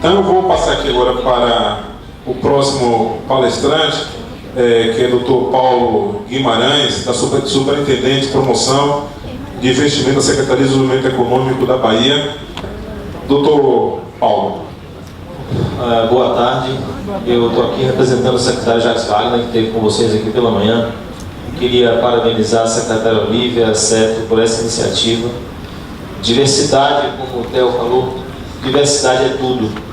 Então eu vou passar aqui agora para o próximo palestrante, que é o Dr. Paulo Guimarães, da Superintendente de Promoção de Investimento da Secretaria de Desenvolvimento Econômico da Bahia. Dr. Paulo. Boa tarde, eu estou aqui representando o secretário Jacques Wagner, que esteve com vocês aqui pela manhã. Queria parabenizar a secretária Olívia Seto por essa iniciativa. Diversidade, como o Theo falou, diversidade é tudo.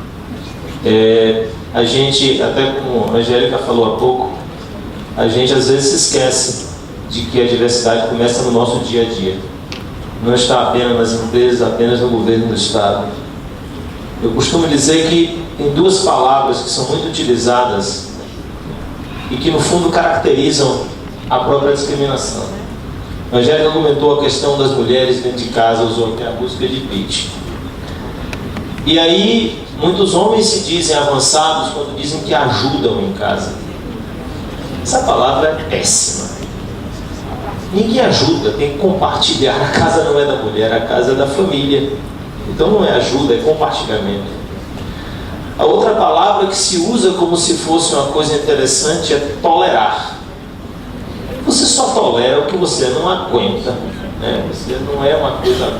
A gente, até como a Angélica falou há pouco, a gente às vezes se esquece de que a diversidade começa no nosso dia a dia. Não está apenas nas empresas, apenas no governo do Estado. Eu costumo dizer que tem duas palavras que são muito utilizadas e que no fundo caracterizam a própria discriminação. A Angélica comentou a questão das mulheres dentro de casa, usou até a música de Pitty. E aí, muitos homens se dizem avançados quando dizem que ajudam em casa. Essa palavra é péssima. Ninguém ajuda, tem que compartilhar. A casa não é da mulher, a casa é da família. Então não é ajuda, é compartilhamento. A outra palavra que se usa como se fosse uma coisa interessante é tolerar. Você só tolera o que você não aguenta, né? Você não é uma coisa...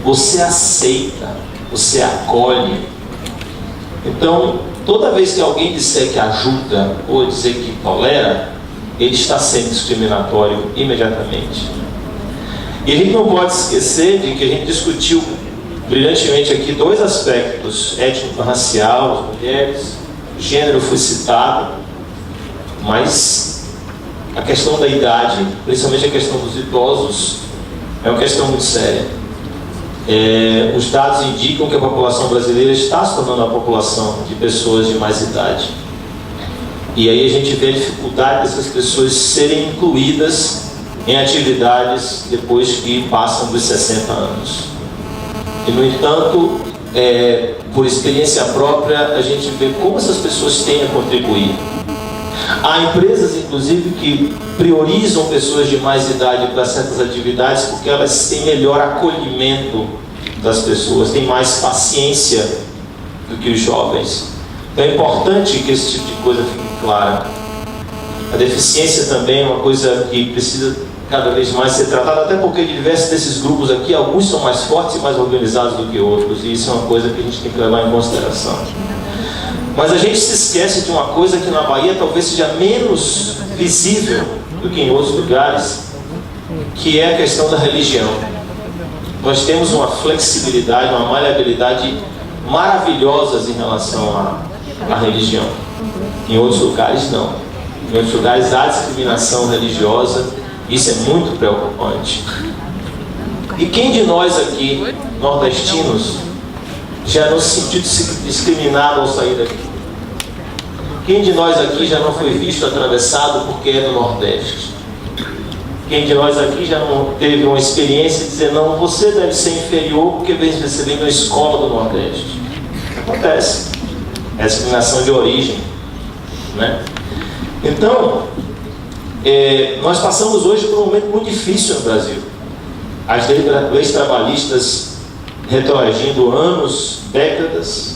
Você aceita, você acolhe. Então, toda vez que alguém disser que ajuda ou dizer que tolera, ele está sendo discriminatório imediatamente. E a gente não pode esquecer de que a gente discutiu brilhantemente aqui dois aspectos: étnico-racial, as mulheres, gênero foi citado, mas a questão da idade, principalmente a questão dos idosos, é uma questão muito séria. Os dados indicam que a população brasileira está se tornando uma população de pessoas de mais idade. E aí a gente vê a dificuldade dessas pessoas serem incluídas em atividades depois que passam dos 60 anos. E, no entanto, por experiência própria, a gente vê como essas pessoas têm a contribuir. Há empresas, inclusive, que priorizam pessoas de mais idade para certas atividades porque elas têm melhor acolhimento das pessoas, têm mais paciência do que os jovens. Então é importante que esse tipo de coisa fique clara. A deficiência também é uma coisa que precisa cada vez mais ser tratada, até porque de diversos desses grupos aqui, alguns são mais fortes e mais organizados do que outros, e isso é uma coisa que a gente tem que levar em consideração. Mas a gente se esquece de uma coisa que na Bahia talvez seja menos visível do que em outros lugares, que é a questão da religião. Nós temos uma flexibilidade, uma maleabilidade maravilhosas em relação à religião. Em outros lugares não. Em outros lugares há discriminação religiosa. Isso é muito preocupante. E quem de nós aqui, nordestinos, já não se sentiu discriminado ao sair daqui? Quem de nós aqui já não foi visto atravessado porque é do Nordeste? Quem de nós aqui já não teve uma experiência de dizer, não, você deve ser inferior porque você vem da escola do Nordeste? Acontece. É a discriminação de origem, né? Então, nós passamos hoje por um momento muito difícil no Brasil. As leis trabalhistas retroagindo anos, décadas,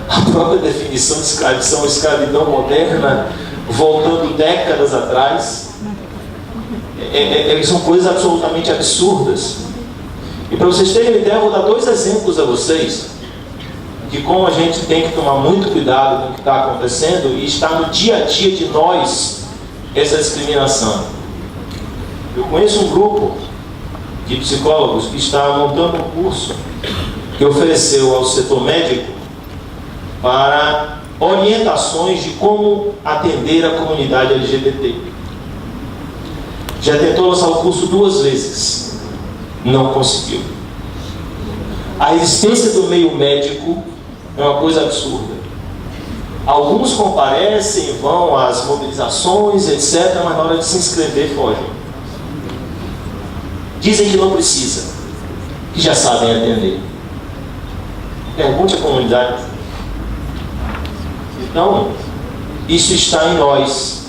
a própria definição de escravidão moderna voltando décadas atrás. São coisas absolutamente absurdas. E para vocês terem uma ideia, eu vou dar dois exemplos a vocês de como a gente tem que tomar muito cuidado com o que está acontecendo e está no dia a dia de nós essa discriminação. Eu conheço um grupo de psicólogos que está montando um curso que ofereceu ao setor médico para orientações de como atender a comunidade LGBT. Já tentou lançar o curso 2 vezes, não conseguiu. A resistência do meio médico é uma coisa absurda. Alguns comparecem, vão às mobilizações, etc., mas na hora de se inscrever, fogem. Dizem que não precisa, que já sabem atender. Pergunte à comunidade. Então, isso está em nós.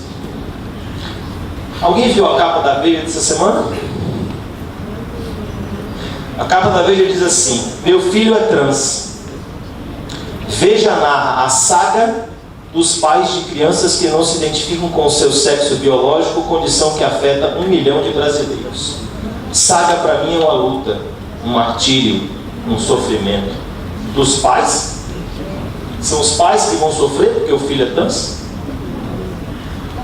Alguém viu a capa da Veja dessa semana? A capa da Veja diz assim: meu filho é trans. Veja, narra a saga dos pais de crianças que não se identificam com o seu sexo biológico, condição que afeta 1 milhão de brasileiros. Saga para mim é uma luta, um martírio, um sofrimento. Dos pais? São os pais que vão sofrer porque o filho é trans?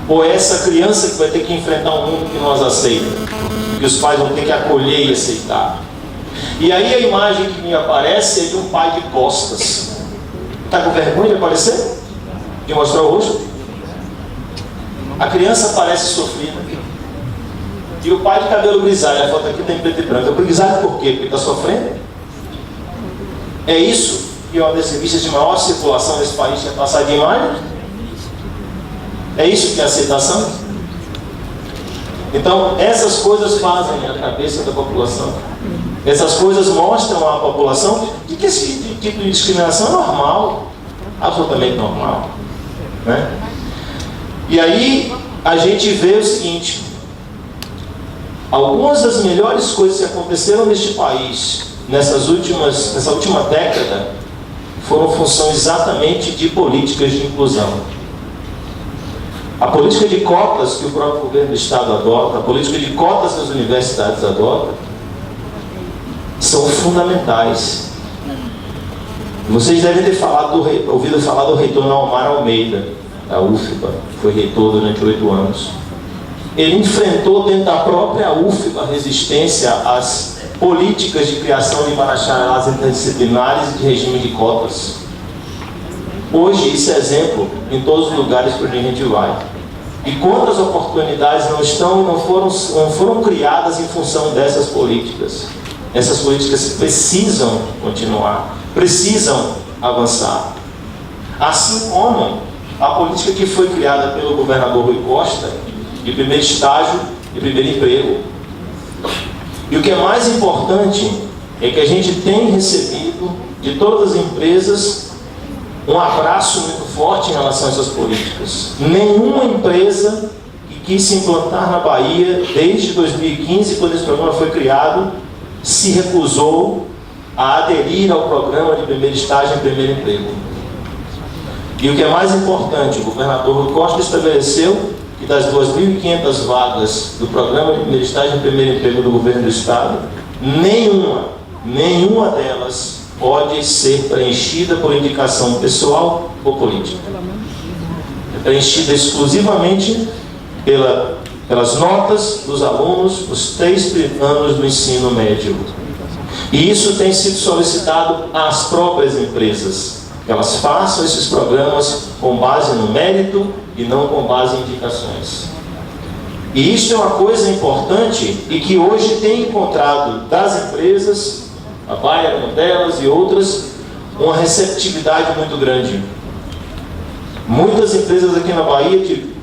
Ou é essa criança que vai ter que enfrentar um mundo que não as aceita? Que os pais vão ter que acolher e aceitar? E aí a imagem que me aparece é de um pai de costas. Está com vergonha de aparecer? De mostrar o rosto? A criança parece sofrida. E o pai de cabelo grisalho, a foto aqui tem preto e branco. Grisalho por quê? Porque está sofrendo? É isso que é uma das revistas de maior circulação nesse país quer passar de imagem? É isso que é aceitação? Então, essas coisas fazem a cabeça da população. Essas coisas mostram à população de que esse tipo de discriminação é normal, absolutamente normal, né? E aí a gente vê o seguinte: algumas das melhores coisas que aconteceram neste país nessa última década foram função exatamente de políticas de inclusão. A política de cotas que o próprio governo do Estado adota, a política de cotas que as universidades adotam, são fundamentais. Vocês devem ter ouvido falar do reitor Naumar Almeida, da UFBA, foi reitor durante 8 anos. Ele enfrentou dentro da própria UFBA a resistência às políticas de criação de bacharelados interdisciplinares e de regime de cotas. Hoje isso é exemplo em todos os lugares por onde a gente vai. E quantas oportunidades não foram criadas em função dessas políticas? Essas políticas precisam continuar, precisam avançar. Assim como a política que foi criada pelo governador Rui Costa, de primeiro estágio e primeiro emprego. E o que é mais importante é que a gente tem recebido de todas as empresas um abraço muito forte em relação a essas políticas. Nenhuma empresa que quis se implantar na Bahia desde 2015, quando esse programa foi criado, se recusou a aderir ao programa de primeiro estágio e primeiro emprego. E o que é mais importante, o governador Rui Costa estabeleceu que das 2.500 vagas do programa de primeiro estágio e primeiro emprego do governo do Estado, nenhuma delas pode ser preenchida por indicação pessoal ou política. É preenchida exclusivamente pelas notas dos alunos nos 3 anos do ensino médio. E isso tem sido solicitado às próprias empresas, que elas façam esses programas com base no mérito e não com base em indicações. E isso é uma coisa importante e que hoje tem encontrado das empresas, a Bayer, uma delas e outras, uma receptividade muito grande. Muitas empresas aqui na Bahia, de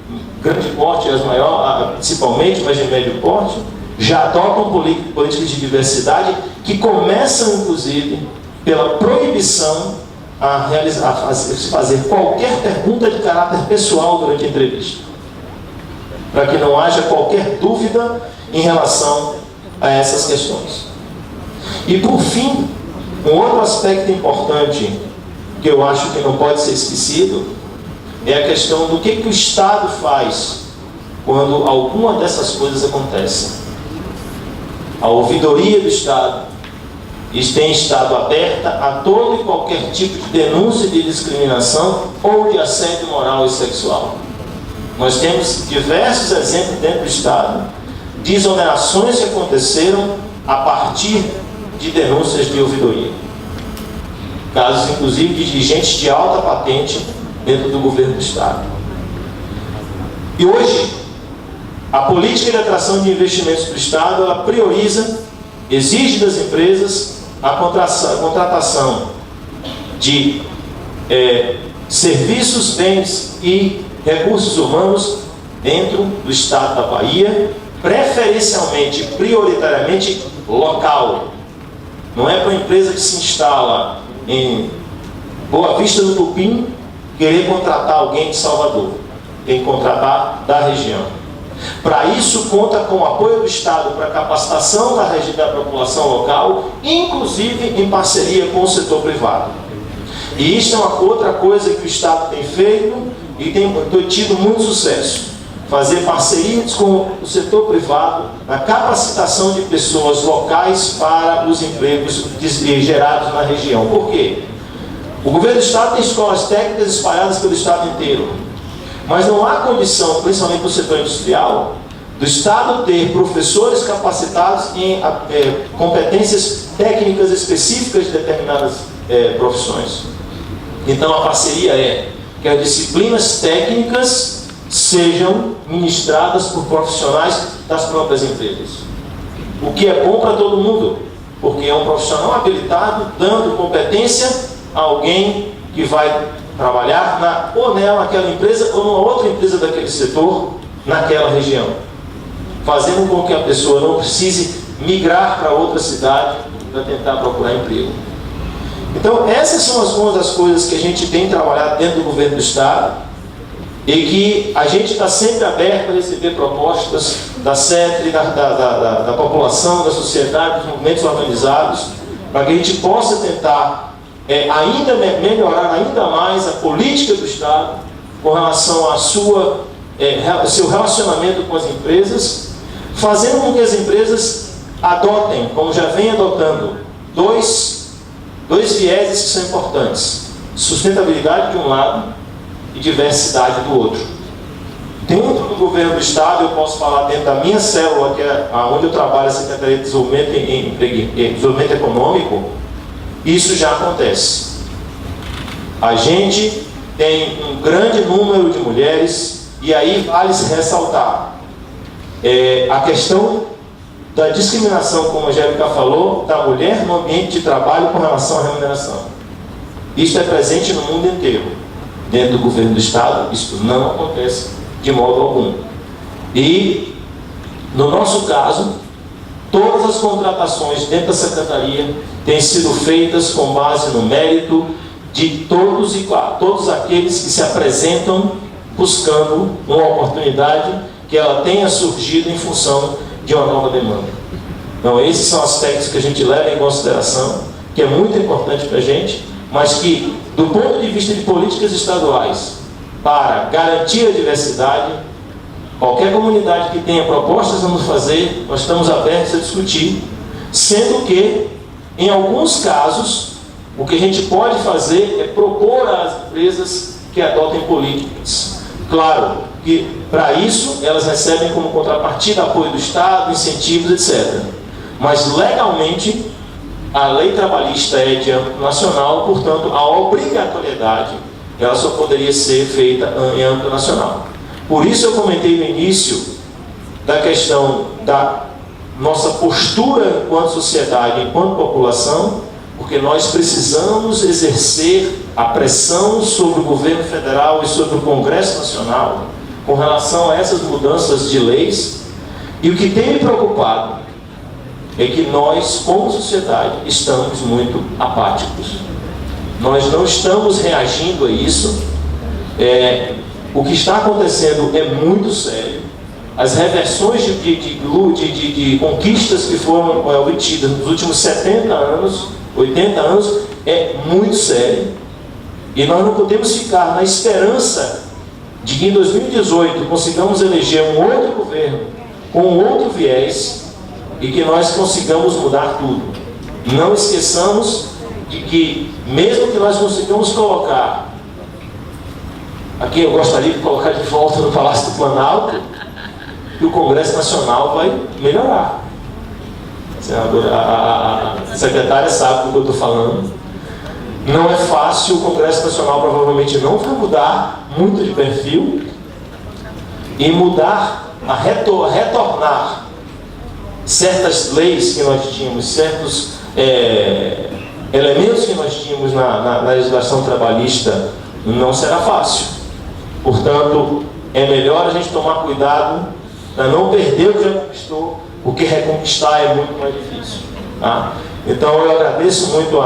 grande porte, as maiores principalmente, mas de médio porte, já adotam políticas de diversidade que começam, inclusive, pela proibição a fazer qualquer pergunta de caráter pessoal durante a entrevista, para que não haja qualquer dúvida em relação a essas questões. E por fim, um outro aspecto importante que eu acho que não pode ser esquecido é a questão do que o Estado faz quando alguma dessas coisas acontece. A ouvidoria do Estado tem estado aberta a todo e qualquer tipo de denúncia de discriminação ou de assédio moral e sexual. Nós temos diversos exemplos dentro do Estado de exonerações que aconteceram a partir de denúncias de ouvidoria. Casos, inclusive, de dirigentes de alta patente dentro do governo do Estado. E hoje, a política de atração de investimentos do Estado, ela prioriza, exige das empresas a contratação de serviços, bens e recursos humanos dentro do Estado da Bahia, preferencialmente, prioritariamente local. Não é para a empresa que se instala em Boa Vista do Tupim querer contratar alguém de Salvador. Tem que contratar da região. Para isso, conta com o apoio do Estado para a capacitação da população local, inclusive em parceria com o setor privado. E isso é uma outra coisa que o Estado tem feito e tem tido muito sucesso. Fazer parcerias com o setor privado na capacitação de pessoas locais para os empregos gerados na região. Por quê? O governo do Estado tem escolas técnicas espalhadas pelo Estado inteiro, mas não há condição, principalmente no setor industrial, do Estado ter professores capacitados em competências técnicas específicas de determinadas profissões. Então a parceria é que as disciplinas técnicas sejam ministradas por profissionais das próprias empresas. O que é bom para todo mundo, porque é um profissional habilitado, dando competência a alguém que vai trabalhar ou naquela empresa ou numa outra empresa daquele setor, naquela região, fazendo com que a pessoa não precise migrar para outra cidade para tentar procurar emprego. Então, essas são algumas das coisas que a gente tem trabalhado dentro do governo do Estado e que a gente está sempre aberto a receber propostas da CETRE, da população, da sociedade, dos movimentos organizados, para que a gente possa tentar ainda melhorar ainda mais a política do Estado com relação a seu relacionamento com as empresas, fazendo com que as empresas adotem, como já vem adotando, dois vieses que são importantes: sustentabilidade de um lado e diversidade do outro. Dentro do governo do Estado, eu posso falar dentro da minha célula, que é onde eu trabalho, a Secretaria de Desenvolvimento Econômico, isso já acontece. A gente tem um grande número de mulheres, e aí vale se ressaltar a questão da discriminação, como a Angélica falou, da mulher no ambiente de trabalho com relação à remuneração. Isso é presente no mundo inteiro. Dentro do governo do Estado, isso não acontece de modo algum. E, no nosso caso, todas as contratações dentro da Secretaria têm sido feitas com base no mérito de todos aqueles que se apresentam buscando uma oportunidade que ela tenha surgido em função de uma nova demanda. Então, esses são aspectos que a gente leva em consideração, que é muito importante para a gente, mas que, do ponto de vista de políticas estaduais, para garantir a diversidade, qualquer comunidade que tenha propostas a nos fazer, nós estamos abertos a discutir, sendo que, em alguns casos, o que a gente pode fazer é propor às empresas que adotem políticas. Claro que, para isso, elas recebem como contrapartida apoio do Estado, incentivos, etc. Mas, legalmente, a lei trabalhista é de âmbito nacional, portanto, a obrigatoriedade ela só poderia ser feita em âmbito nacional. Por isso eu comentei no início da questão da nossa postura enquanto sociedade, enquanto população, porque nós precisamos exercer a pressão sobre o governo federal e sobre o Congresso Nacional com relação a essas mudanças de leis. E o que tem me preocupado é que nós, como sociedade, estamos muito apáticos. Nós não estamos reagindo a isso. O que está acontecendo é muito sério. As reversões de conquistas que foram obtidas nos últimos 70 anos, 80 anos, é muito sério. E nós não podemos ficar na esperança de que em 2018 consigamos eleger um outro governo com um outro viés e que nós consigamos mudar tudo. Não esqueçamos de que, mesmo que nós consigamos colocar, aqui eu gostaria de colocar de volta no Palácio do Planalto, que o Congresso Nacional vai melhorar. A secretária sabe do que eu estou falando. Não é fácil, o Congresso Nacional provavelmente não vai mudar muito de perfil e mudar, retornar certas leis que nós tínhamos, certos elementos que nós tínhamos na legislação trabalhista, não será fácil. Portanto, é melhor a gente tomar cuidado para não perder o que já conquistou, porque reconquistar é muito mais difícil. Tá? Então, eu agradeço muito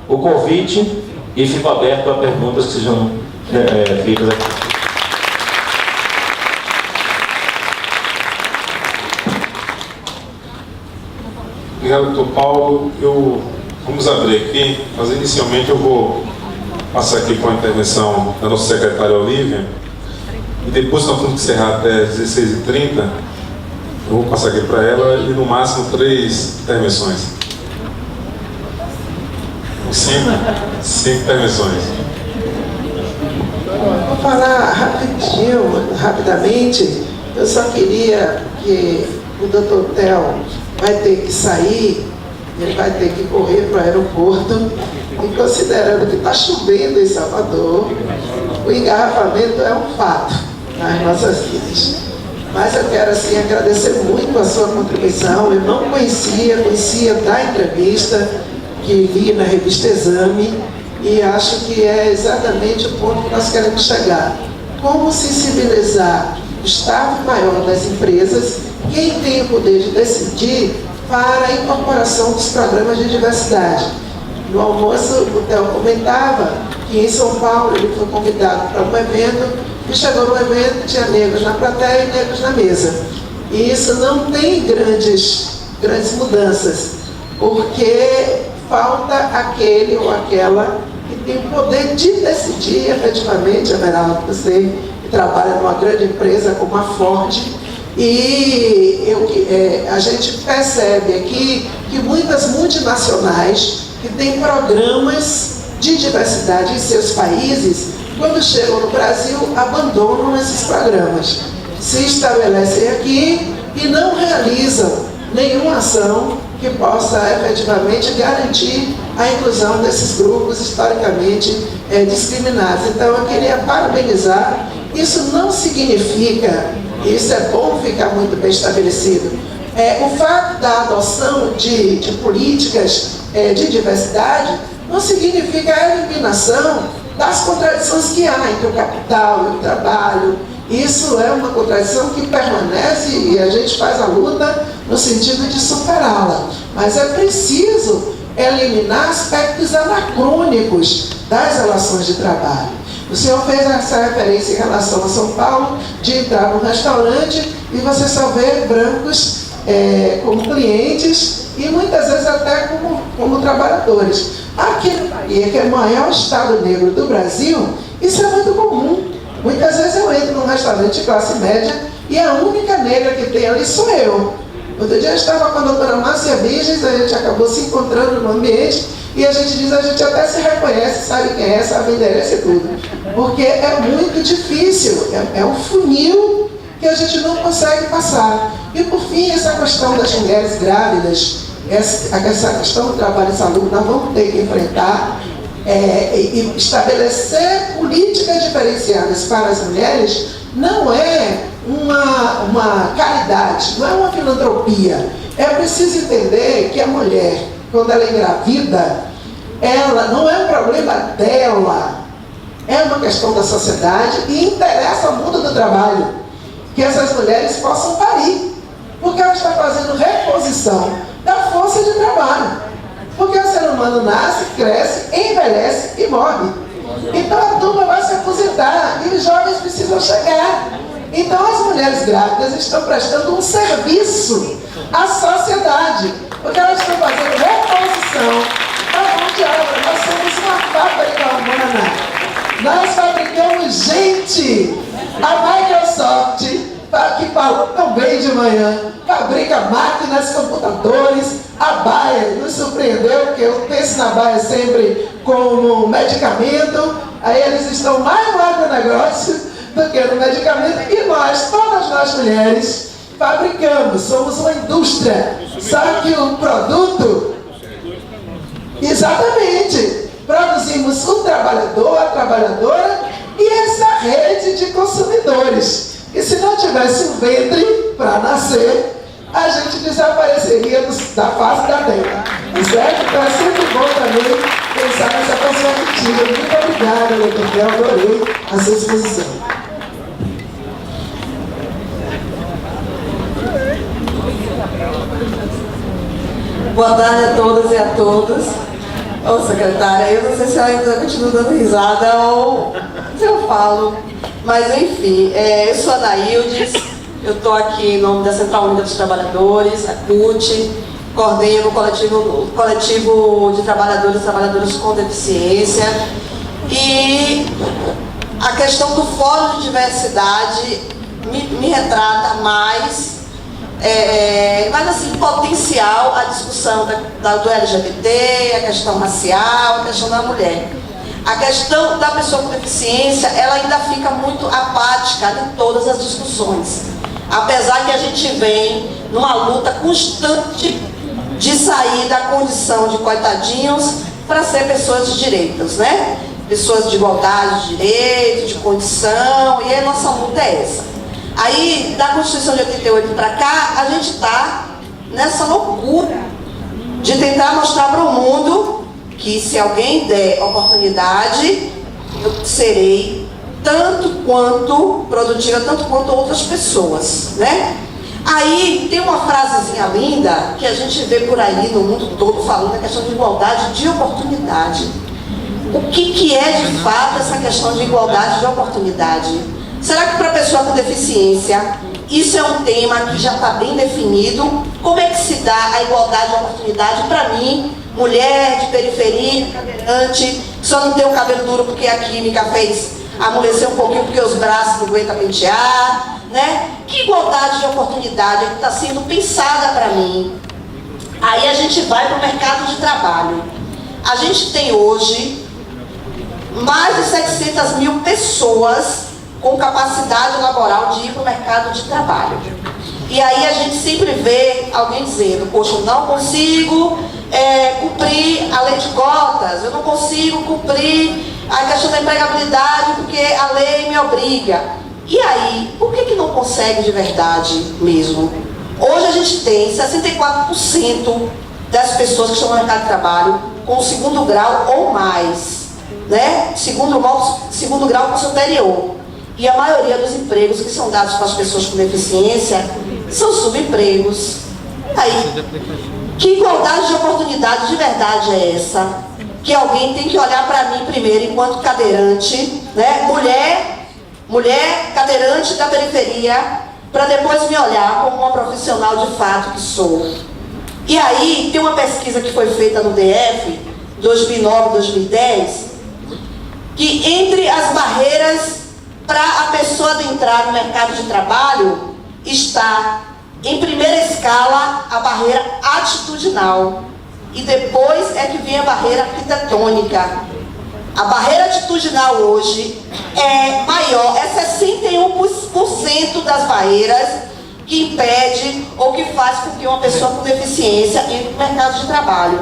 o convite e fico aberto a perguntas que sejam feitas aqui. Obrigado, doutor Paulo. Vamos abrir aqui, mas inicialmente eu vou passar aqui com a intervenção da nossa secretária Olívia, e depois nós vamos encerrar até 16h30, eu vou passar aqui para ela, e no máximo 3 intervenções. 5 intervenções. Vou falar rapidamente. Eu só queria que o Dr. Theo vai ter que sair, ele vai ter que correr para o aeroporto, e considerando que está chovendo em Salvador, o engarrafamento é um fato nas nossas vidas. Mas eu quero assim agradecer muito a sua contribuição. Eu não conhecia da entrevista que li na revista Exame, e acho que é exatamente o ponto que nós queremos chegar. Como sensibilizar o staff maior das empresas, quem tem o poder de decidir, para a incorporação dos programas de diversidade. No almoço, o Theo comentava que em São Paulo ele foi convidado para um evento, e chegou no evento, tinha negros na plateia e negros na mesa. E isso não tem grandes mudanças, porque falta aquele ou aquela que tem o poder de decidir efetivamente. Everaldo, você que trabalha numa grande empresa como a Ford, e a gente percebe aqui que muitas multinacionais que têm programas de diversidade em seus países, quando chegam no Brasil, abandonam esses programas, se estabelecem aqui e não realizam nenhuma ação que possa efetivamente garantir a inclusão desses grupos historicamente discriminados. Então eu queria parabenizar. Isso não significa, isso é bom ficar muito bem estabelecido, o fato da adoção de políticas de diversidade não significa a eliminação das contradições que há entre o capital e o trabalho. Isso é uma contradição que permanece e a gente faz a luta no sentido de superá-la. Mas é preciso eliminar aspectos anacrônicos das relações de trabalho. O senhor fez essa referência em relação a São Paulo, de entrar num restaurante e você só vê brancos como clientes e muitas vezes até como trabalhadores. Aqui no Bahia, que é o maior estado negro do Brasil, isso é muito comum. Muitas vezes eu entro num restaurante de classe média e a única negra que tem ali sou eu. Outro dia eu estava com a doutora Márcia Virgens, a gente acabou se encontrando no ambiente e a gente até se reconhece, sabe quem é, sabe o endereço e tudo. Porque é muito difícil, é um funil que a gente não consegue passar. E por fim, essa questão das mulheres grávidas, essa questão do trabalho em saúde, nós vamos ter que enfrentar e estabelecer políticas diferenciadas para as mulheres. Não é uma caridade, não é uma filantropia. É preciso entender que a mulher, quando ela engravida, ela não é um problema dela, é uma questão da sociedade e interessa ao mundo do trabalho que essas mulheres possam parir, porque ela está fazendo reposição da força de trabalho. Porque o ser humano nasce, cresce, envelhece e morre. Então a turma vai se aposentar e os jovens precisam chegar. Então as mulheres grávidas estão prestando um serviço à sociedade, porque elas estão fazendo reposição da mão de obra. Nós somos uma fábrica humana. Nós fabricamos gente. A Microsoft, que falou tão bem de manhã, fabrica máquinas, computadores. A Bayer nos surpreendeu, porque eu penso na Bayer sempre como medicamento. Aí eles estão mais no agronegócio do que no medicamento. E nós, todas nós mulheres, fabricamos, somos uma indústria. Só que o produto, exatamente, produzimos o trabalhador, a trabalhadora e essa rede de consumidores. E se não tivesse um ventre para nascer, a gente desapareceria da face da terra. Certo? Então é sempre bom também pensar nessa perspectiva. Muito obrigada, doutor Theo, adorei a sua exposição. Boa tarde a todas e a todos. Ô secretária, eu não sei se eu ainda continuo dando risada ou se eu falo, mas enfim, eu sou a Anaildes, eu estou aqui em nome da Central Única dos Trabalhadores, a CUT, coordeno o coletivo de trabalhadores e trabalhadoras com deficiência. E a questão do Fórum de Diversidade me retrata mais, mas assim, potencial a discussão do LGBT, a questão racial, a questão da mulher. A questão da pessoa com deficiência, ela ainda fica muito apática em todas as discussões. Apesar que a gente vem numa luta constante de sair da condição de coitadinhos para ser pessoas de direitos, né? Pessoas de igualdade de direito, de condição, e a nossa luta é essa. Aí, da Constituição de 88 para cá, a gente está nessa loucura de tentar mostrar para o mundo que se alguém der oportunidade, eu serei tanto quanto produtiva, tanto quanto outras pessoas, né? Aí tem uma frasezinha linda que a gente vê por aí no mundo todo falando da questão de igualdade de oportunidade. O que é de fato essa questão de igualdade de oportunidade? Será que para a pessoa com deficiência isso é um tema que já está bem definido? Como é que se dá a igualdade de oportunidade para mim, mulher de periferia, cadeirante, que só não tem o cabelo duro porque a química fez amolecer um pouquinho porque os braços não aguentam pentear, né? Que igualdade de oportunidade é que está sendo pensada para mim? Aí a gente vai para o mercado de trabalho. A gente tem hoje mais de 700 mil pessoas com capacidade laboral de ir para o mercado de trabalho. E aí a gente sempre vê alguém dizendo, poxa, eu não consigo cumprir a lei de cotas, eu não consigo cumprir a questão da empregabilidade porque a lei me obriga. E aí, por que não consegue de verdade mesmo? Hoje a gente tem 64% das pessoas que estão no mercado de trabalho com segundo grau ou mais, né? Segundo grau ou superior. E a maioria dos empregos que são dados para as pessoas com deficiência são subempregos. E aí, que igualdade de oportunidade de verdade é essa? Que alguém tem que olhar para mim primeiro enquanto cadeirante, né? Mulher cadeirante da periferia, para depois me olhar como uma profissional de fato que sou. E aí, tem uma pesquisa que foi feita no DF, 2009-2010, que entre as barreiras para a pessoa entrar no mercado de trabalho está, em primeira escala, a barreira atitudinal. E depois é que vem a barreira arquitetônica. A barreira atitudinal hoje é maior, é 61% das barreiras que impede ou que faz com que uma pessoa com deficiência entre no mercado de trabalho.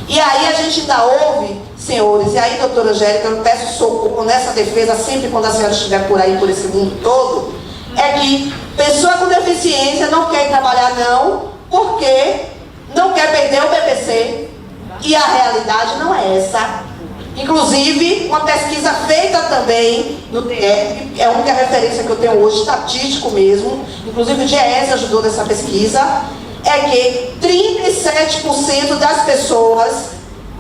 E aí a gente ainda ouve, senhores, e aí, doutora Angélica, eu peço socorro nessa defesa sempre quando a senhora estiver por aí, por esse mundo todo, é que pessoa com deficiência não quer trabalhar não, porque não quer perder o BPC, e a realidade não é essa. Inclusive, uma pesquisa feita também no DF, é a única referência que eu tenho hoje, estatístico mesmo, inclusive o GES ajudou nessa pesquisa, é que 37% das pessoas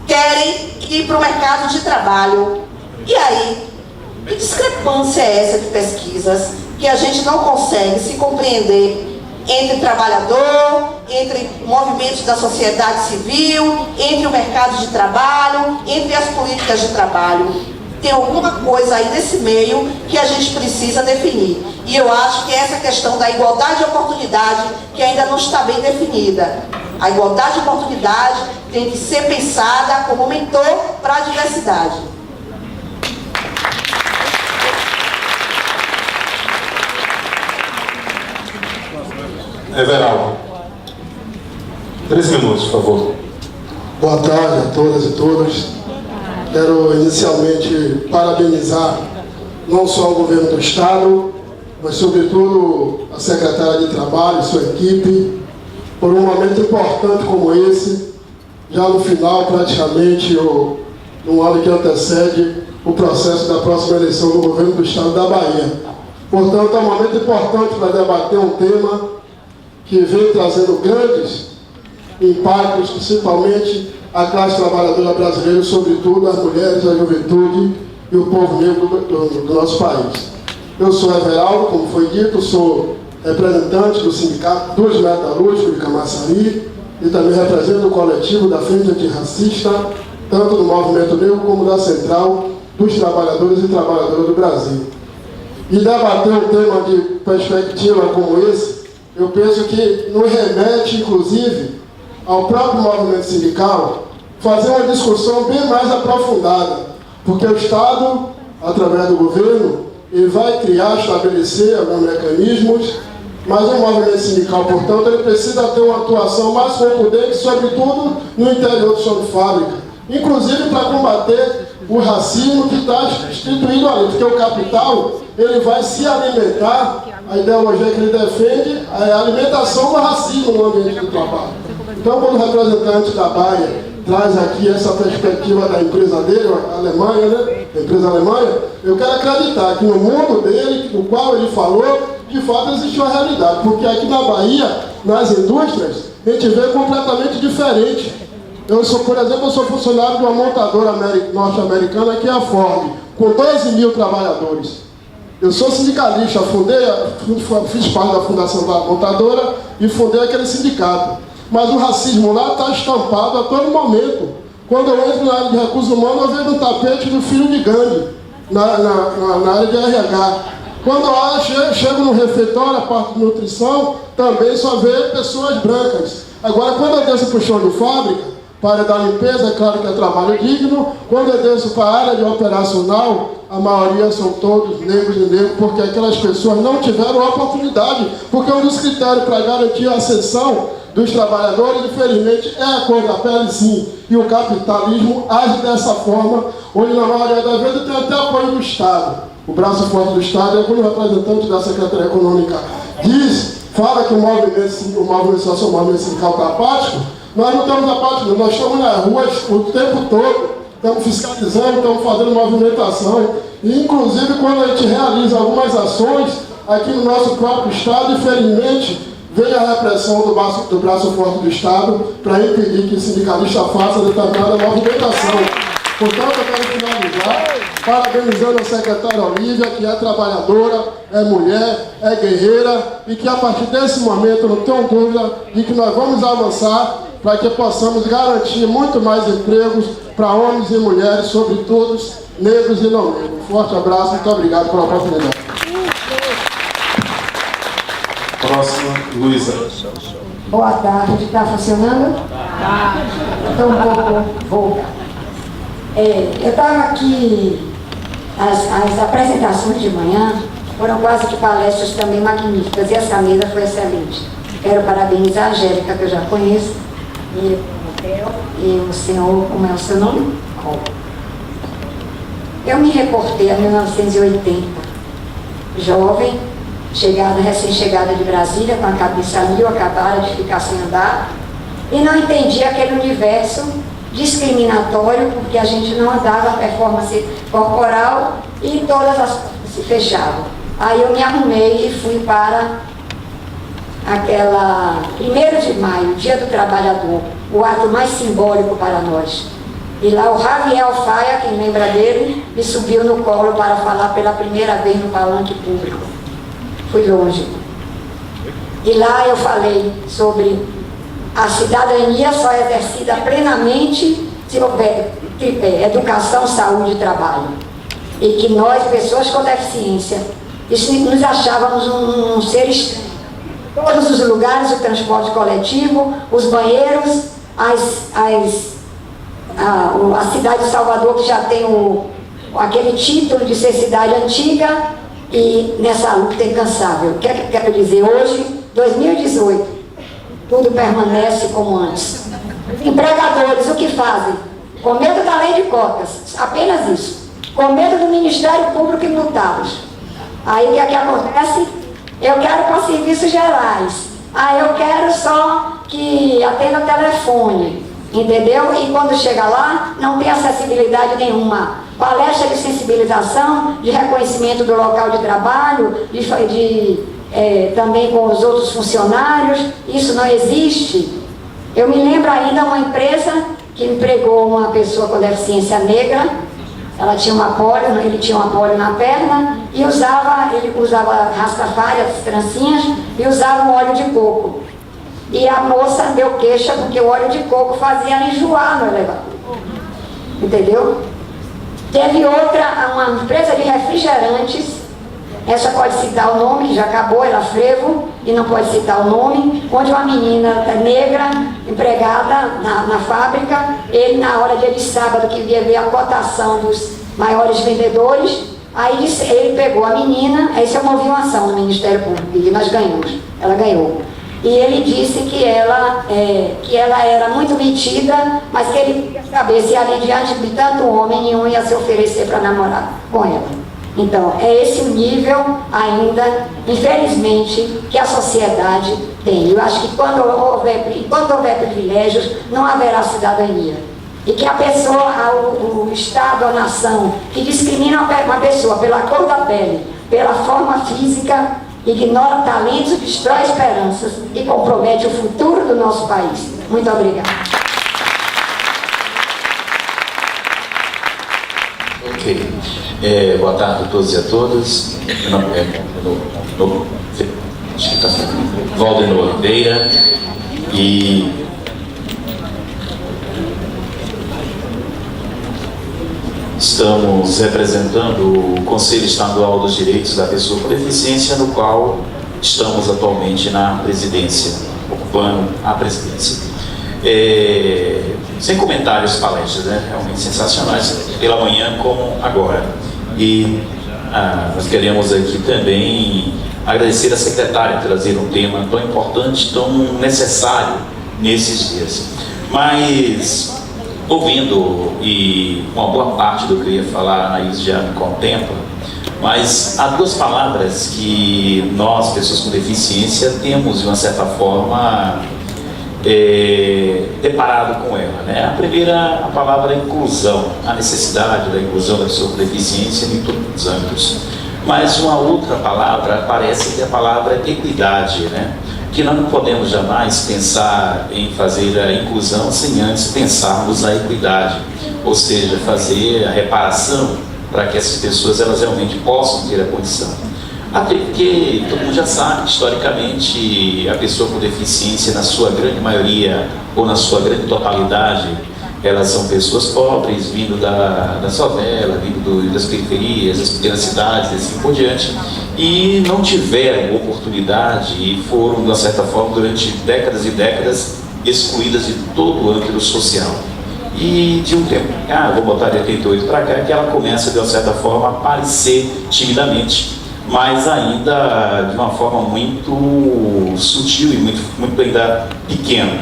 querem ir para o mercado de trabalho. E aí, que discrepância é essa de pesquisas que a gente não consegue se compreender entre trabalhador, entre movimentos da sociedade civil, entre o mercado de trabalho, entre as políticas de trabalho? Tem alguma coisa aí nesse meio que a gente precisa definir. E eu acho que é essa questão da igualdade de oportunidade que ainda não está bem definida. A igualdade de oportunidade tem que ser pensada como mentor para a diversidade. Everaldo, 3 minutos, por favor. Boa tarde a todas e todos. Quero inicialmente parabenizar não só o governo do Estado, mas sobretudo a secretária de Trabalho e sua equipe, por um momento importante como esse, já no final praticamente, no ano que antecede o processo da próxima eleição do governo do Estado da Bahia. Portanto, é um momento importante para debater um tema que vem trazendo grandes impactos, principalmente a classe trabalhadora brasileira, sobretudo as mulheres, a juventude e o povo negro do nosso país. Eu sou Everaldo, como foi dito, sou representante do Sindicato dos Metalúrgicos de Camaçari e também represento o coletivo da Frente Antirracista, tanto do Movimento Negro como da Central dos trabalhadores e trabalhadoras do Brasil. E debater um tema de perspectiva como esse, eu penso que nos remete, inclusive, ao próprio movimento sindical, fazer uma discussão bem mais aprofundada, porque o Estado, através do governo, ele vai criar, estabelecer alguns mecanismos, mas o movimento sindical, portanto, ele precisa ter uma atuação mais contundente, sobretudo no interior do chão de fábrica, inclusive para combater o racismo que está instituído ali, porque o capital ele vai se alimentar, a ideologia que ele defende é a alimentação do racismo no ambiente do trabalho. Então, quando o representante da Baia traz aqui essa perspectiva da empresa dele, a Alemanha, né? A empresa Alemanha, eu quero acreditar que no mundo dele, no qual ele falou, de fato existe uma realidade, porque aqui na Bahia, nas indústrias, a gente vê completamente diferente. Eu sou, por exemplo, eu sou funcionário de uma montadora norte-americana que é a Ford, com 12 mil trabalhadores. Eu sou sindicalista, fiz parte da fundação da montadora e fundei aquele sindicato. Mas o racismo lá está estampado a todo momento. Quando eu entro na área de recursos humanos, eu vejo um tapete do filho de gangue, na área de RH. Quando eu chego no refeitório, a parte de nutrição, também só vê pessoas brancas. Agora, quando eu desço para o chão de fábrica, para a área da limpeza, é claro que é trabalho digno. Quando eu desço para a área de operacional, a maioria são todos negros e negros, porque aquelas pessoas não tiveram oportunidade, porque um dos critérios para garantir a ascensão dos trabalhadores, infelizmente, é a cor da pele, sim. E o capitalismo age dessa forma, onde na maioria das vezes tem até apoio do Estado. O braço forte do Estado é quando o representante da Secretaria Econômica fala que o movimento social, o movimento sindical está apático. Nós não estamos apáticos, nós estamos nas ruas o tempo todo, estamos fiscalizando, estamos fazendo movimentação. E, inclusive, quando a gente realiza algumas ações aqui no nosso próprio Estado, infelizmente, vem a repressão do braço forte do Estado para impedir que o sindicalista faça determinada movimentação. Portanto, eu quero finalizar parabenizando a secretária Olívia, que é trabalhadora, é mulher, é guerreira, e que a partir desse momento, não tenho dúvida de que nós vamos avançar para que possamos garantir muito mais empregos para homens e mulheres, sobretudo negros e não negros. Um forte abraço, muito obrigado pela oportunidade. Próxima, Luísa. Boa tarde, está funcionando? Tá. Então, vou. Eu estava aqui, as apresentações de manhã foram quase que palestras também magníficas, e essa mesa foi excelente. Quero parabenizar a Angélica, que eu já conheço, e o senhor, como é o seu nome? Eu me reportei a 1980, jovem, recém-chegada de Brasília, com a cabeça mil, acabara de ficar sem andar, e não entendia aquele universo discriminatório, porque a gente não andava a performance corporal e todas as portas se fechavam. Aí eu me arrumei e fui para aquela 1º de maio, Dia do Trabalhador, o ato mais simbólico para nós. E lá o Javier Faia, quem lembra dele, me subiu no colo para falar pela primeira vez no palanque público. Fui longe. E lá eu falei sobre a cidadania só é exercida plenamente se houver tripé: educação, saúde e trabalho. E que nós, pessoas com deficiência, nos achávamos um ser estranho. Todos os lugares, o transporte coletivo, os banheiros, a cidade de Salvador, que já tem aquele título de ser cidade antiga, e nessa luta incansável. O que é que eu quero dizer? Hoje, 2018, tudo permanece como antes. Empregadores, o que fazem? Com medo da lei de cotas, apenas isso. Com medo do Ministério Público e multá-los. Aí o que é que acontece? Eu quero para serviços gerais. Eu quero só que atenda telefone, entendeu? E quando chega lá, não tem acessibilidade nenhuma. Palestra de sensibilização, de reconhecimento do local de trabalho, também com os outros funcionários, isso não existe. Eu me lembro ainda uma empresa que empregou uma pessoa com deficiência negra. Ela tinha ele tinha uma polio na perna, e ele usava rastafari, as trancinhas, e usava um óleo de coco. E a moça deu queixa porque o óleo de coco fazia enjoar no elevador. Entendeu? Teve outra, uma empresa de refrigerantes, essa pode citar o nome, que já acabou, era Frevo, e não pode citar o nome, onde uma menina negra, empregada na fábrica, ele na hora de sábado, que ia ver a cotação dos maiores vendedores, aí ele pegou a menina, aí se moveu uma ação no Ministério Público, e nós ganhamos, ela ganhou. E ele disse que ela era muito metida, mas que ele queria saber se ali diante de tanto homem, nenhum ia se oferecer para namorar com ela. Então, é esse o nível ainda, infelizmente, que a sociedade tem. Eu acho que enquanto houver privilégios, não haverá cidadania. E que a pessoa, o Estado, a nação, que discrimina uma pessoa pela cor da pele, pela forma física, ignora talentos, destrói esperanças e compromete o futuro do nosso país. Muito obrigada. Ok. Boa tarde a todos e a todas. Meu nome é Valdeno Oliveira e estamos representando o Conselho Estadual dos Direitos da Pessoa com Deficiência, no qual estamos atualmente na presidência, ocupando a presidência. Sem comentários, palestras, né? Realmente sensacionais, pela manhã como agora. E nós queremos aqui também agradecer a secretária por trazer um tema tão importante, tão necessário nesses dias. Mas, ouvindo, e uma boa parte do que eu ia falar, a Anaís já me contempla, mas há duas palavras que nós, pessoas com deficiência, temos, de uma certa forma, deparado com ela, né? A primeira, a palavra inclusão, a necessidade da inclusão da pessoa com deficiência em todos os âmbitos. Mas uma outra palavra parece que é a palavra equidade, né? Que nós não podemos jamais pensar em fazer a inclusão sem antes pensarmos na equidade, ou seja, fazer a reparação para que essas pessoas elas realmente possam ter a condição. Até porque todo mundo já sabe, historicamente, a pessoa com deficiência, na sua grande maioria, ou na sua grande totalidade, elas são pessoas pobres, vindo da favela, vindo das periferias, das pequenas cidades, assim por diante, e não tiveram oportunidade e foram, de uma certa forma, durante décadas e décadas, excluídas de todo o âmbito social. E de um tempo, vou botar de 88 para cá, que ela começa, de uma certa forma, a aparecer timidamente, mas ainda de uma forma muito sutil e muito ainda pequena.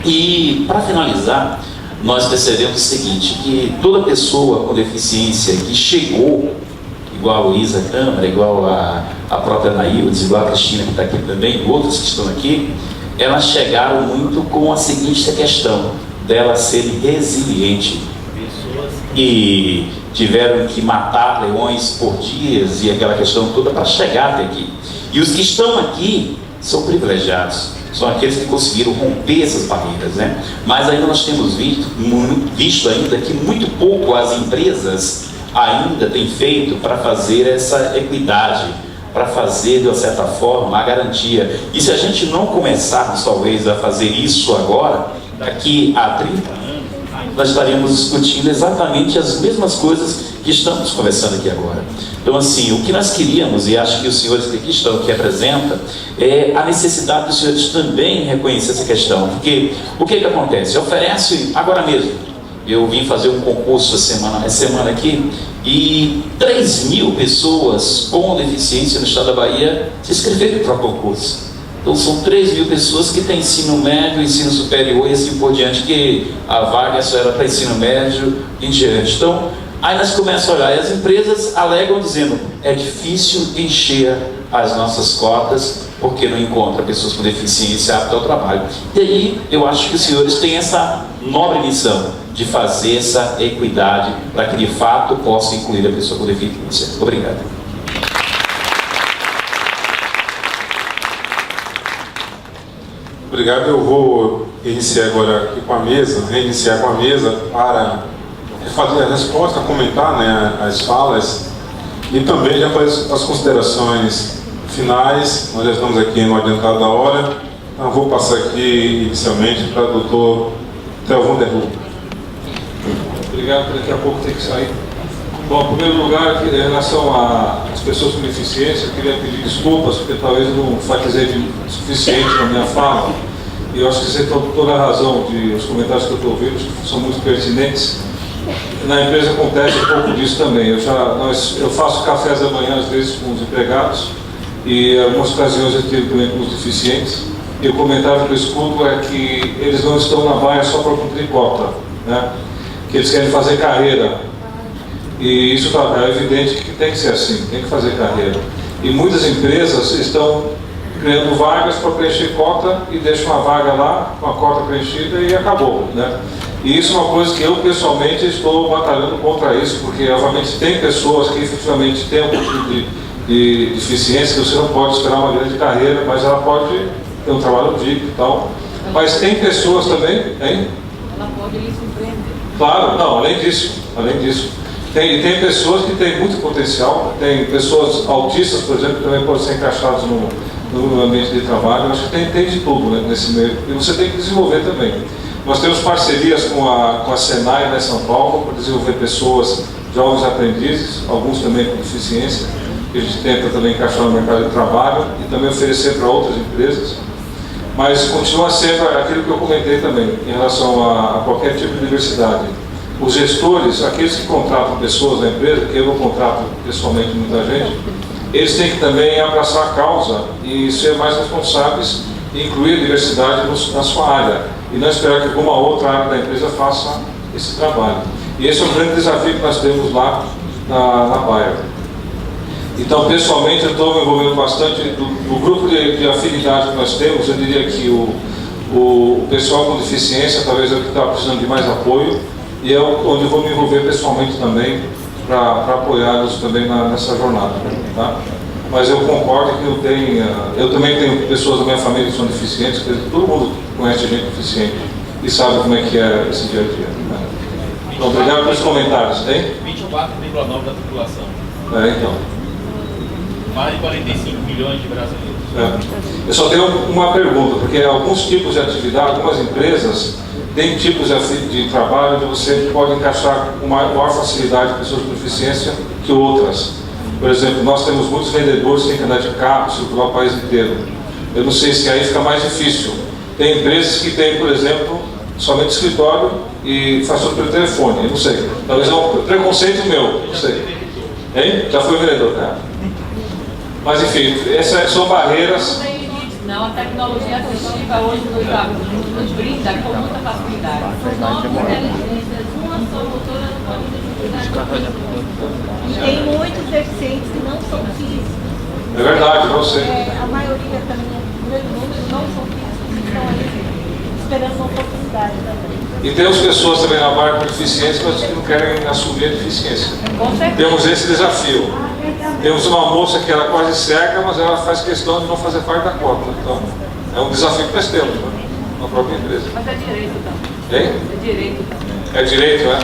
E, para finalizar, nós percebemos o seguinte, que toda pessoa com deficiência que chegou, igual a Luísa Câmara, igual a própria Anaíldes, igual a Cristina que está aqui também, e outros que estão aqui, elas chegaram muito com a seguinte questão, dela ser resiliente. E tiveram que matar leões por dias e aquela questão toda para chegar até aqui. E os que estão aqui são privilegiados, são aqueles que conseguiram romper essas barreiras, né? Mas ainda nós temos visto ainda que muito pouco as empresas ainda têm feito para fazer essa equidade, para fazer, de uma certa forma, a garantia. E se a gente não começarmos, talvez, a fazer isso agora, daqui a 30 anos, nós estaremos discutindo exatamente as mesmas coisas que estamos conversando aqui agora. Então, assim, o que nós queríamos, e acho que os senhores que aqui estão, que representam, é a necessidade dos senhores também reconhecer essa questão. Porque o que acontece? Oferece, agora mesmo, eu vim fazer um concurso essa semana aqui, e 3.000 pessoas com deficiência no estado da Bahia se inscreveram para o concurso. Então são 3.000 pessoas que têm ensino médio, ensino superior e assim por diante, que a vaga só era para ensino médio em diante. Então, aí nós começamos a olhar, e as empresas alegam dizendo, é difícil encher as nossas cotas, porque não encontra pessoas com deficiência aptas ao trabalho. E aí, eu acho que os senhores têm essa nobre missão de fazer essa equidade, para que de fato possa incluir a pessoa com deficiência. Obrigado. Obrigado, eu vou iniciar agora aqui com a mesa, reiniciar com a mesa para fazer a resposta, comentar, né, as falas e também já fazer as considerações finais. Nós já estamos aqui no adiantado da hora, então vou passar aqui inicialmente para o doutor Theo Vanderhoek. Obrigado, daqui a pouco tem que sair. Bom, em primeiro lugar, em relação às pessoas com deficiência, eu queria pedir desculpas, porque talvez eu não enfatizei o suficiente na minha fala. E eu acho que você tem toda a razão os comentários que eu estou ouvindo, são muito pertinentes. Na empresa acontece um pouco disso também. Eu faço cafés da manhã, às vezes, com os empregados, e em algumas ocasiões eu tive também com os deficientes. E o comentário que eu escuto é que eles não estão na baia só para cumprir cota, né? Que eles querem fazer carreira. E isso é evidente que tem que ser assim, tem que fazer carreira. E muitas empresas estão criando vagas para preencher cota e deixam uma vaga lá, com a cota preenchida e acabou, né? E isso é uma coisa que eu pessoalmente estou batalhando contra isso, porque obviamente tem pessoas que efetivamente têm um tipo de deficiência, que você não pode esperar uma grande carreira, mas ela pode ter um trabalho digno e tal. Mas tem pessoas também, hein? Ela pode ir se empreender. Claro, não, além disso. Tem pessoas que têm muito potencial, tem pessoas autistas, por exemplo, que também podem ser encaixadas no ambiente de trabalho. Eu acho que tem de tudo, né, nesse meio, e você tem que desenvolver também. Nós temos parcerias com a Senai, né, em São Paulo, para desenvolver pessoas, jovens aprendizes, alguns também com deficiência, que a gente tenta também encaixar no mercado de trabalho e também oferecer para outras empresas. Mas continua sendo aquilo que eu comentei também, em relação a qualquer tipo de diversidade. Os gestores, aqueles que contratam pessoas na empresa, que eu não contrato pessoalmente muita gente, eles têm que também abraçar a causa e ser mais responsáveis e incluir a diversidade na sua área, e não esperar que alguma outra área da empresa faça esse trabalho. E esse é um grande desafio que nós temos lá na Bayer. Então, pessoalmente, eu estou me envolvendo bastante do grupo de afinidade que nós temos. Eu diria que o pessoal com deficiência talvez é o que está precisando de mais apoio, e é onde eu vou me envolver pessoalmente também para apoiá-los também nessa jornada, tá? Mas eu concordo que eu também tenho pessoas da minha família que são deficientes, todo mundo conhece gente deficiente e sabe como é que é esse dia a dia, né? Então, obrigado pelos comentários, hein? 24,9% da população. Então. Mais de 45 milhões de brasileiros. Eu só tenho uma pergunta, porque alguns tipos de atividade, algumas empresas têm tipos de trabalho onde você pode encaixar com maior facilidade pessoas com deficiência que outras. Por exemplo, nós temos muitos vendedores que têm que andar de carro, circular o país inteiro. Eu não sei se aí fica mais difícil. Tem empresas que têm, por exemplo, somente escritório e faz tudo pelo telefone. Eu não sei. Talvez é um preconceito meu, não sei. Hein? Já fui vendedor, né? Mas enfim, essas são barreiras. Não, a tecnologia assistiva hoje nos brinda com muita facilidade. São 9 inteligências, uma só motora tem muitos deficientes que não são físicos. É verdade, não sei. A maioria também, o grande número, não são físicos, que estão ali esperando uma oportunidade também. E temos pessoas também na barra com deficiência, mas que não querem assumir a deficiência. Com certeza. Temos esse desafio. Temos uma moça que era quase cega, mas ela faz questão de não fazer parte da cota. Então, é um desafio que nós temos, né, na própria empresa. Mas é direito também. Hein? É direito também. É direito, né?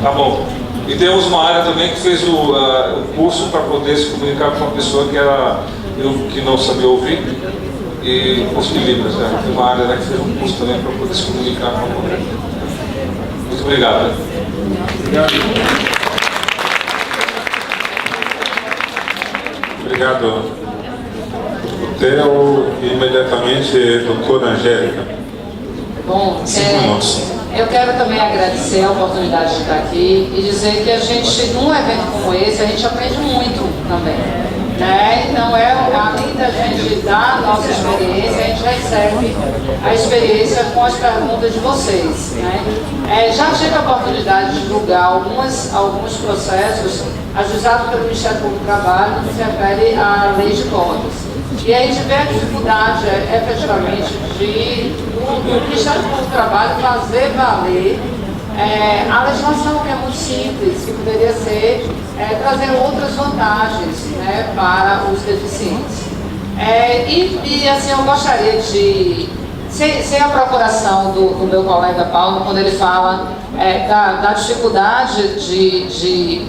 Tá bom. E temos uma área também que fez o curso para poder se comunicar com uma pessoa que não sabia ouvir e curso de Libras, né? Tem uma área, né, que fez um curso também para poder se comunicar com a mulher. Muito obrigado. Obrigado, Theo. Imediatamente, doutora Angélica. Bom, 5 minutos. eu quero também agradecer a oportunidade de estar aqui e dizer que a gente, num evento como esse, a gente aprende muito também, né? Então, além da gente dar a nossa experiência, a gente recebe a experiência com as perguntas de vocês, né? Já tive a oportunidade de divulgar alguns processos ajuizados pelo Ministério Público do Trabalho, no que se refere à lei de cotas. E aí a gente vê a dificuldade, efetivamente, do Ministério Público do Trabalho fazer valer a legislação, que é muito simples, que poderia ser trazer outras vantagens, né, para os deficientes. E assim, eu gostaria de, sem a procuração do meu colega Paulo, quando ele fala da dificuldade de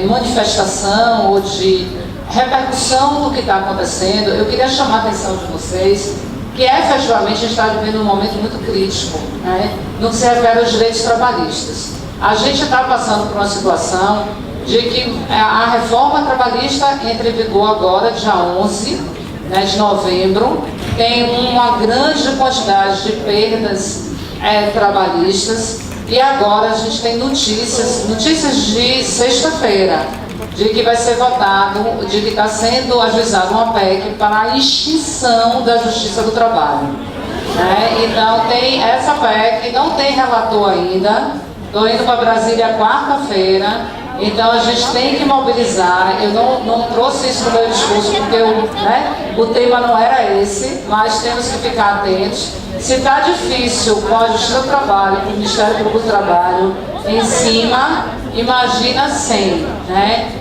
manifestação ou de repercussão do que está acontecendo, eu queria chamar a atenção de vocês que efetivamente a gente está vivendo um momento muito crítico, né, no que se refere aos direitos trabalhistas. A gente está passando por uma situação de que a reforma trabalhista entra em vigor agora, dia 11, né, de novembro, tem uma grande quantidade de perdas trabalhistas, e agora a gente tem notícias de sexta-feira, de que vai ser votado, de que está sendo ajuizada uma PEC para a extinção da Justiça do Trabalho. Então tem essa PEC, não tem relator ainda, estou indo para Brasília quarta-feira, então a gente tem que mobilizar. Eu não trouxe isso no meu discurso porque o tema não era esse, mas temos que ficar atentos. Se está difícil com a Justiça do Trabalho, com o Ministério Público do Trabalho em cima, imagina sem,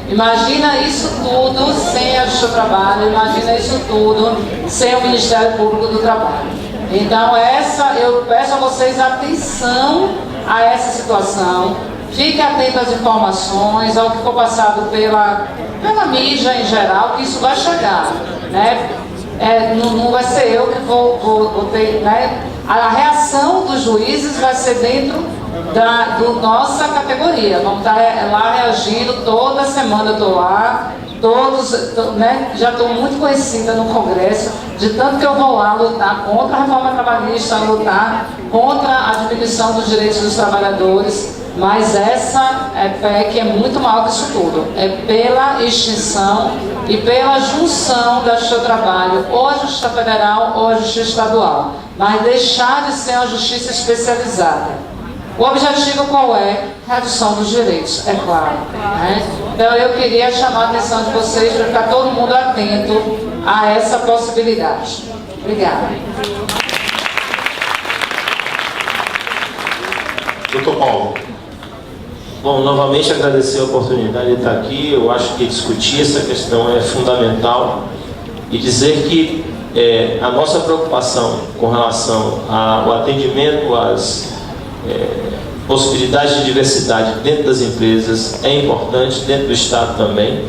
Imagina isso tudo sem a Justiça do Trabalho, imagina isso tudo sem o Ministério Público do Trabalho. Então eu peço a vocês atenção a essa situação, fique atento às informações, ao que for passado pela mídia em geral, que isso vai chegar, não vai ser eu que vou ter, a reação dos juízes vai ser dentro da nossa categoria. Vamos estar lá reagindo, toda semana eu estou lá, já estou muito conhecida no Congresso, de tanto que eu vou lá lutar contra a reforma trabalhista, lutar contra a diminuição dos direitos dos trabalhadores, mas essa PEC é muito maior que isso tudo. É pela extinção e pela junção da Justiça do Trabalho, ou a Justiça Federal ou a Justiça Estadual, mas deixar de ser uma justiça especializada. O objetivo qual é? Redução dos direitos, é claro. Então eu queria chamar a atenção de vocês para ficar todo mundo atento a essa possibilidade. Obrigada. Doutor Paulo. Bom, novamente agradecer a oportunidade de estar aqui. Eu acho que discutir essa questão é fundamental e dizer que a nossa preocupação com relação ao atendimento às possibilidades de diversidade dentro das empresas é importante, dentro do Estado também,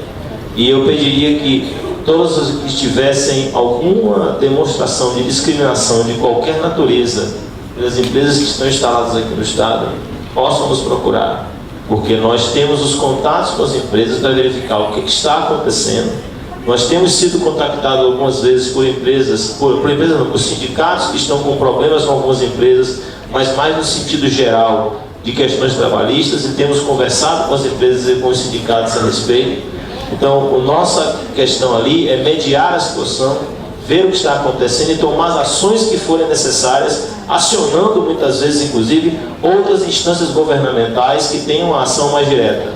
e eu pediria que todos os que tivessem alguma demonstração de discriminação de qualquer natureza pelas empresas que estão instaladas aqui no Estado possam nos procurar, porque nós temos os contatos com as empresas para verificar o que está acontecendo. Nós temos sido contactados algumas vezes por sindicatos que estão com problemas com algumas empresas, mas mais no sentido geral de questões trabalhistas, e temos conversado com as empresas e com os sindicatos a respeito. Então, a nossa questão ali é mediar a situação, ver o que está acontecendo e tomar as ações que forem necessárias, acionando muitas vezes, inclusive, outras instâncias governamentais que tenham uma ação mais direta.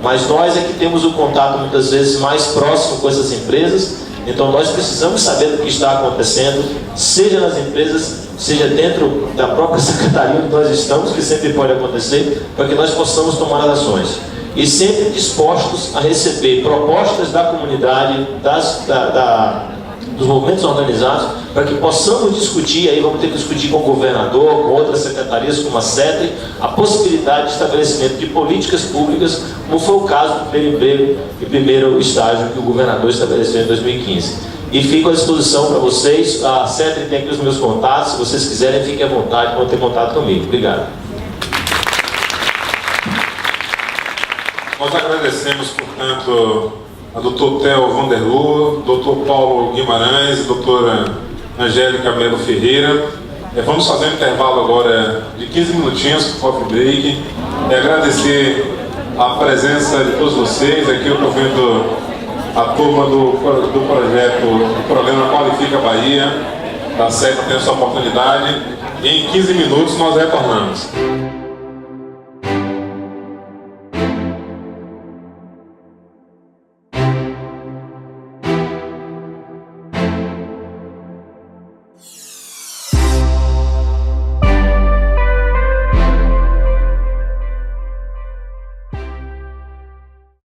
Mas nós é que temos o contato muitas vezes mais próximo com essas empresas, então nós precisamos saber do que está acontecendo, seja nas empresas, seja dentro da própria secretaria onde nós estamos, que sempre pode acontecer, para que nós possamos tomar as ações. E sempre dispostos a receber propostas da comunidade, dos movimentos organizados, para que possamos discutir, aí vamos ter que discutir com o governador, com outras secretarias, como a CETRE, a possibilidade de estabelecimento de políticas públicas, como foi o caso do primeiro emprego e primeiro estágio que o governador estabeleceu em 2015. E fico à disposição para vocês, a CETRE tem aqui os meus contatos, se vocês quiserem, fiquem à vontade, vão ter contato comigo. Obrigado. Nós agradecemos, portanto, a doutor Theo Vanderloo, doutor Paulo Guimarães e doutora Angélica Melo Ferreira. Vamos fazer um intervalo agora de 15 minutinhos para o coffee break. Agradecer a presença de todos vocês. Aqui eu estou vendo a turma do projeto, do programa Qualifica Bahia. Tá certo, tem essa oportunidade. E em 15 minutos nós retornamos.